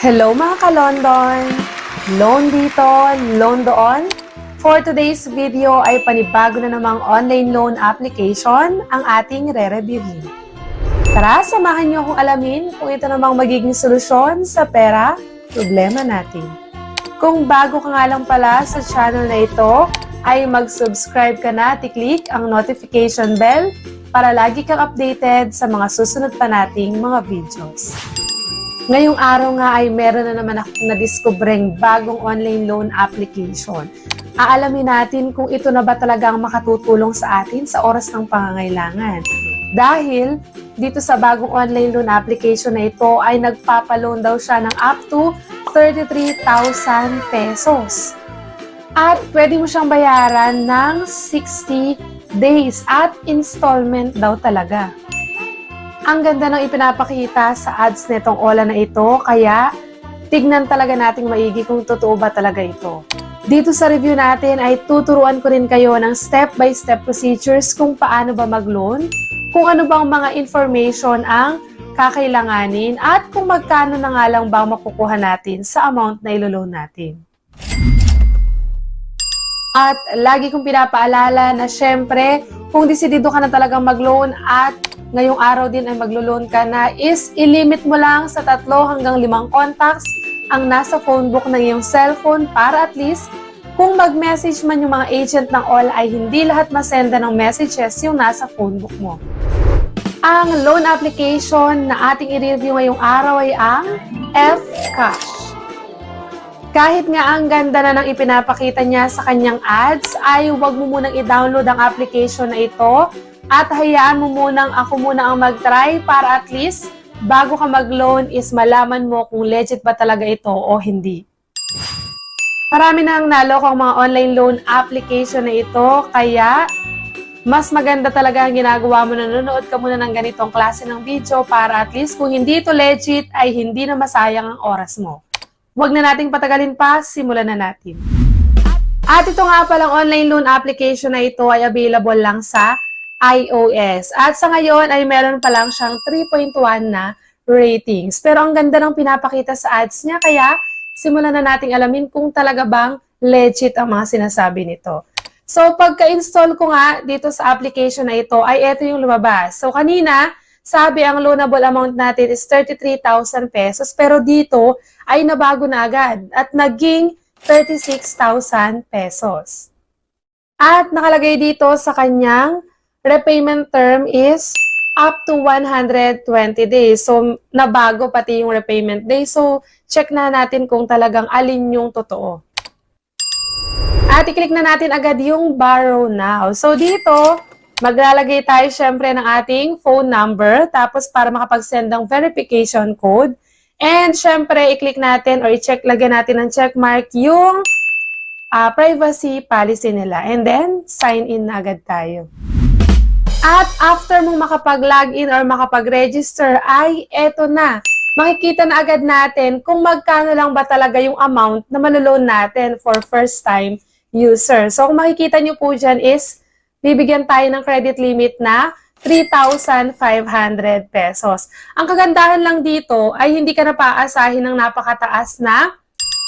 Hello mga ka-London! Loan dito, loan doon. For today's video ay panibago na namang online loan application ang ating re-reviewin. Tara, samahan niyo akong alamin kung ito namang magiging solusyon sa pera, problema natin. Kung bago ka nga lang pala sa channel na ito, ay mag-subscribe ka na at i-click ang notification bell para lagi kang updated sa mga susunod pa nating mga videos. Ngayong araw nga ay meron na naman akong nadiskubreng bagong online loan application. Aalamin natin kung ito na ba talagang makatutulong sa atin sa oras ng pangangailangan. Dahil dito sa bagong online loan application na ito ay nagpapaloan daw siya ng up to 33,000 pesos. At pwede mo siyang bayaran ng 60 days at installment daw talaga. Ang ganda ng ipinapakita sa ads netong Ola na ito, kaya tignan talaga nating maigi kung totoo ba talaga ito. Dito sa review natin ay tuturuan ko rin kayo ng step-by-step procedures kung paano ba mag-loan, kung ano bang mga information ang kakailanganin, at kung magkano na nga lang ba makukuha natin sa amount na ilo-loan natin. At lagi kong pinapaalala na syempre, kung desidido ka na talagang mag-loan at ngayong araw din ay maglo-loan ka na, is ilimit mo lang sa 3 hanggang 5 contacts ang nasa phone book ng iyong cellphone para at least kung mag-message man yung mga agent ng Ola ay hindi lahat masenda ng messages yung nasa phone book mo. Ang loan application na ating i-review ngayong araw ay ang Fcash. Kahit nga ang ganda na ng ipinapakita niya sa kanyang ads, ay huwag mo munang i-download ang application na ito at hayaan mo munang ako muna ang mag-try para at least bago ka mag-loan is malaman mo kung legit ba talaga ito o hindi. Marami nang nalokong mga online loan application na ito, kaya mas maganda talaga ang ginagawa mo na nanonood ka muna ng ganitong klase ng video para at least kung hindi ito legit ay hindi na masayang ang oras mo. Huwag na nating patagalin pa, simulan na natin. At ito nga palang online loan application na ito ay available lang sa iOS. At sa ngayon ay meron pa lang siyang 3.1 na ratings. Pero ang ganda ng pinapakita sa ads niya, kaya simulan na nating alamin kung talaga bang legit ang mga sinasabi nito. So pagka-install ko nga dito sa application na ito ay ito yung lumabas. So kanina, sabi ang loanable amount natin is 33,000 pesos, pero dito ay nabago na agad at naging 36,000 pesos. At nakalagay dito sa kanyang repayment term is up to 120 days. So nabago pati yung repayment day. So check na natin kung talagang alin yung totoo. At i-click na natin agad yung borrow now. So dito, maglalagay tayo syempre ng ating phone number, tapos para makapag-send ng verification code. And syempre, i-click natin or i-check, lagyan natin ng checkmark yung privacy policy nila. And then, sign in na agad tayo. At after mong makapag-login or makapag-register, ay eto na. Makikita na agad natin kung magkano lang ba talaga yung amount na maloloan natin for first-time user. So, kung makikita nyo po dyan is, bibigyan tayo ng credit limit na 3,500 pesos. Ang kagandahan lang dito ay hindi ka na paaasahin ng napakataas na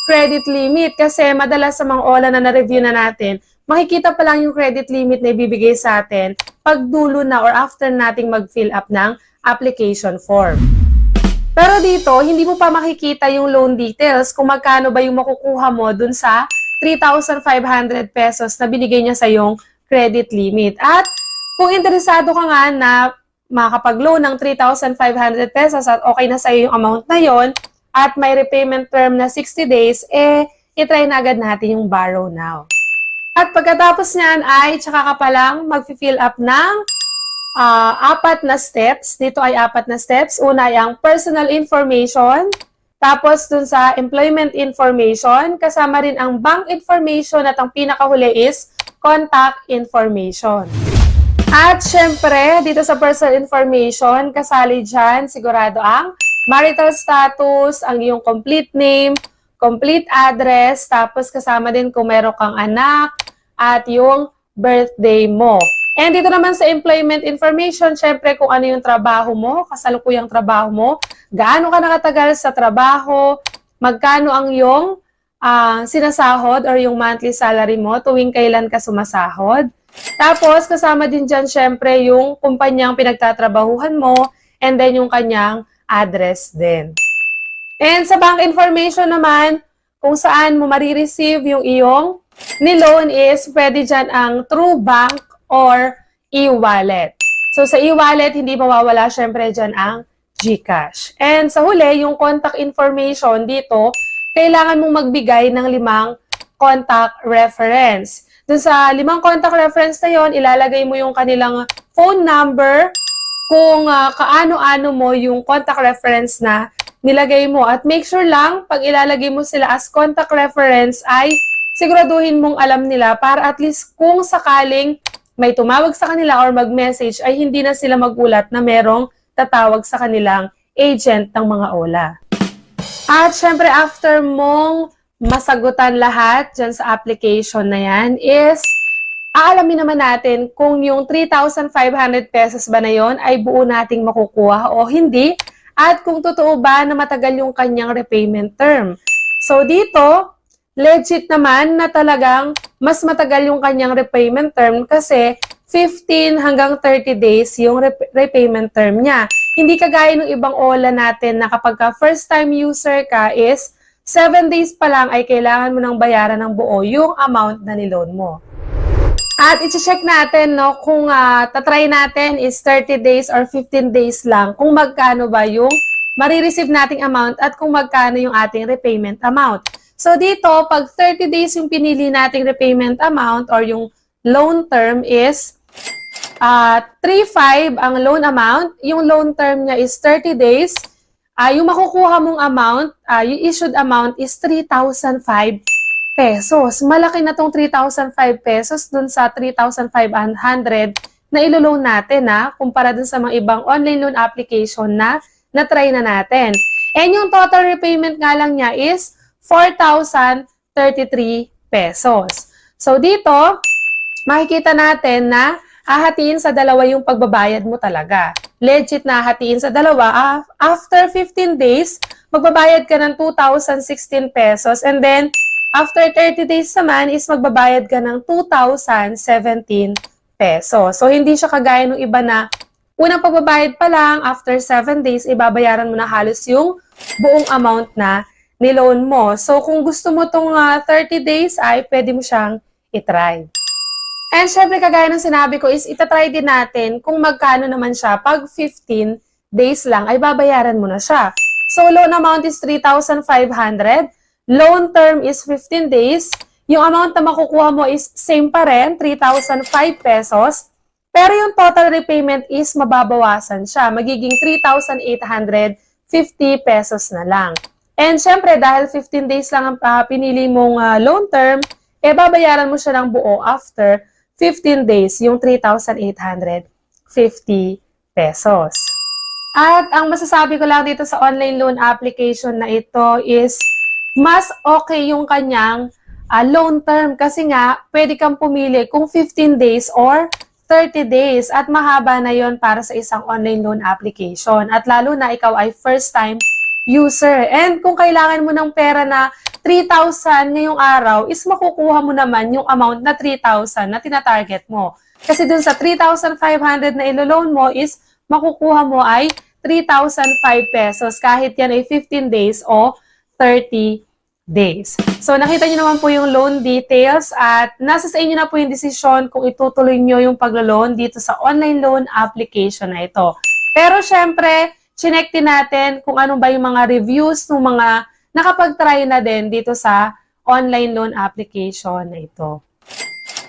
credit limit kasi madalas sa mga Ola na na-review na natin, makikita pa lang yung credit limit na ibibigay sa atin pag dulo na or after nating mag-fill up ng application form. Pero dito, hindi mo pa makikita yung loan details kung magkano ba yung makukuha mo dun sa 3,500 pesos na binigay niya sa yung credit limit. At kung interesado ka nga na makapag-loan ng 3,500 pesos at okay na sa'yo yung amount na yon at may repayment term na 60 days, itry na agad natin yung borrow now. At pagkatapos niyan ay tsaka ka palang mag-fill up ng 4 na steps. Dito ay 4 na steps. Una ay ang personal information, tapos dun sa employment information, kasama rin ang bank information at ang pinakahuli is contact information. At syempre, dito sa personal information, kasali dyan sigurado ang marital status, ang iyong complete name, complete address, tapos kasama din kung meron kang anak, at yung birthday mo. And dito naman sa employment information, syempre kung ano yung trabaho mo, kasalukuyang trabaho mo, gaano ka nakatagal sa trabaho, magkano ang iyong sinasahod or yung monthly salary mo tuwing kailan ka sumasahod. Tapos, kasama din dyan, syempre, yung kumpanyang pinagtatrabahuhan mo and then yung kanyang address din. And sa bank information naman, kung saan mo marireceive yung iyong ni-loan is pwede dyan ang True Bank or e-wallet. So, sa e-wallet, hindi mawawala syempre dyan ang GCash. And sa huli, yung contact information dito, kailangan mong magbigay ng 5 contact reference. Dun sa 5 contact reference na yon, ilalagay mo yung kanilang phone number, kung kaano-ano mo yung contact reference na nilagay mo. At make sure lang, pag ilalagay mo sila as contact reference, ay siguraduhin mong alam nila para at least kung sakaling may tumawag sa kanila or mag-message, ay hindi na sila magulat na merong tatawag sa kanilang agent ng mga OLA. At syempre, after mong masagutan lahat dyan sa application na yan, is aalamin naman natin kung yung 3,500 pesos ba na yon ay buo nating makukuha o hindi, at kung totoo ba na matagal yung kanyang repayment term. So dito, legit naman na talagang mas matagal yung kanyang repayment term kasi 15 hanggang 30 days yung repayment term niya. Hindi kagaya ng ibang OLA natin na kapag first time user ka is 7 days pa lang ay kailangan mo nang bayaran ng buo yung amount na niloan mo. At i-check natin no, kung tatry natin is 30 days or 15 days lang kung magkano ba yung marireceive nating amount at kung magkano yung ating repayment amount. So dito, pag 30 days yung pinili nating repayment amount or yung loan term is 3,500 ang loan amount. Yung loan term niya is 30 days. Yung makukuha mong amount, yung issued amount is 3,500 pesos. Malaki na tong 3,500 pesos dun sa 3,500 na ilo-loan natin kumpara dun sa mga ibang online loan application na na-try na natin. And yung total repayment nga lang niya is 4,033 pesos. So dito, makikita natin na hahatiin sa dalawa yung pagbabayad mo talaga. Legit na hahatiin sa dalawa. After 15 days, magbabayad ka ng 2,016 pesos. And then, after 30 days naman is magbabayad ka ng 2,017 pesos. So, hindi siya kagaya ng iba na unang pagbabayad pa lang, after 7 days, ibabayaran mo na halos yung buong amount na niloan mo. So, kung gusto mo tong 30 days, ay pwede mo siyang itry. And syempre, kagaya ng sinabi ko is itatry din natin kung magkano naman siya. Pag 15 days lang, ay babayaran mo na siya. So, loan amount is 3,500. Loan term is 15 days. Yung amount na makukuha mo is same pa rin, 3,005 pesos. Pero yung total repayment is mababawasan siya. Magiging 3,850 pesos na lang. And syempre, dahil 15 days lang ang pinili mong loan term, babayaran mo siya ng buo after 15 days, yung 3,850 pesos. At ang masasabi ko lang dito sa online loan application na ito is mas okay yung kanyang loan term kasi nga pwede kang pumili kung 15 days or 30 days at mahaba na yon para sa isang online loan application. At lalo na ikaw ay first time user. And kung kailangan mo ng pera na 3,000 ngayong araw, is makukuha mo naman yung amount na 3,000 na tinatarget mo. Kasi dun sa 3,500 na ilo-loan mo is makukuha mo ay 3,005 pesos kahit yan ay 15 days o 30 days. So nakita nyo naman po yung loan details at nasa sa inyo na po yung desisyon kung itutuloy nyo yung paglo-loan dito sa online loan application na ito. Pero syempre, chinek din natin kung ano ba yung mga reviews ng mga nakapag-try na din dito sa online loan application na ito.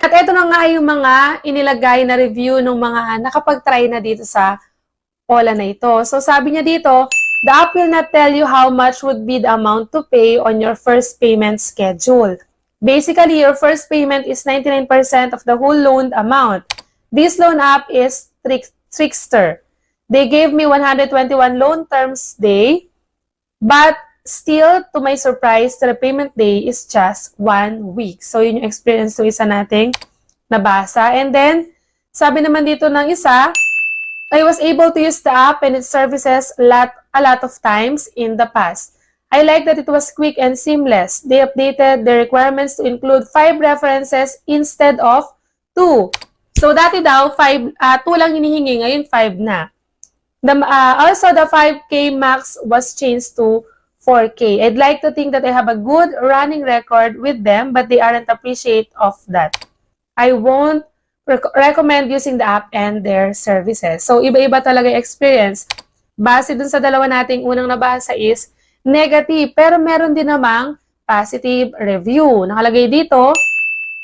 At ito na nga yung mga inilagay na review ng mga nakapag-try na dito sa OLA na ito. So sabi niya dito, the app will not tell you how much would be the amount to pay on your first payment schedule. Basically, your first payment is 99% of the whole loan amount. This loan app is Trickster. They gave me 121 loan terms day, but still, to my surprise, the repayment day is just 1 week. So, yun yung experience ng isa nating nabasa. And then, sabi naman dito ng isa, I was able to use the app and its services a lot of times in the past. I like that it was quick and seamless. They updated the requirements to include 5 references instead of 2. So, dati daw, 2 lang hinihingi, ngayon 5 na. Also, the 5K max was changed to 4K. I'd like to think that I have a good running record with them, but they aren't appreciative of that. I won't recommend using the app and their services. So, iba-iba talaga yung experience. Base dun sa dalawa nating unang nabasa is negative, pero meron din namang positive review. Nakalagay dito,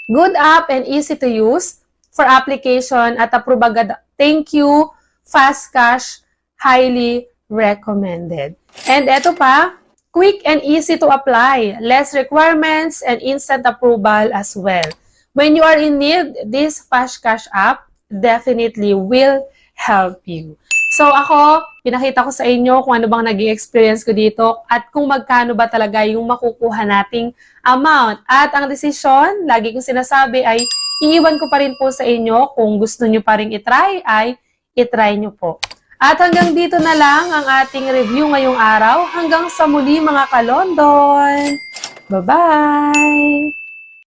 good app and easy to use for application at approve agad. Thank you, fast cash, highly recommended. And eto pa, quick and easy to apply, less requirements and instant approval as well. When you are in need, this fast cash app definitely will help you. So ako, pinakita ko sa inyo kung ano bang naging experience ko dito at kung magkano ba talaga yung makukuha nating amount. At ang desisyon, lagi kong sinasabi ay iiwan ko pa rin po sa inyo. Kung gusto nyo pa rin itry, ay itry nyo po. At hanggang dito na lang ang ating review ngayong araw. Hanggang sa muli mga ka-London. Bye-bye!